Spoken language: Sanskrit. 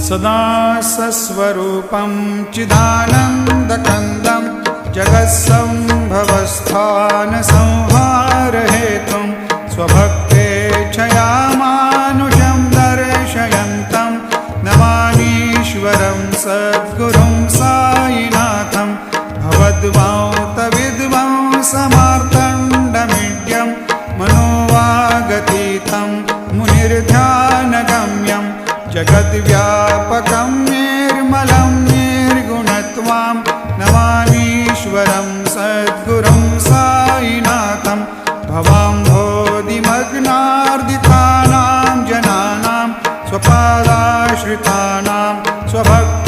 सदा सस्वरूपं चिदानन्दकन्दं जगत्सम्भवस्थानसंहारहेतुं स्वभक्तेच्छया मानुषं दर्शयन्तं नमामीश्वरं सद्गुरुं साईनाथं भवद्वान्तविद्वं समार्तण्डमीड्यं मनोवागतीतं मुनिर्ध्यानगम्यं जगद्व्यापकं निर्मलं निर्गुणत्वां नमामीश्वरं सद्गुरुं साईनाथं भवाम्भोधिमग्नार्दितानां जनानां स्वपादाश्रितानां स्वभक्तानां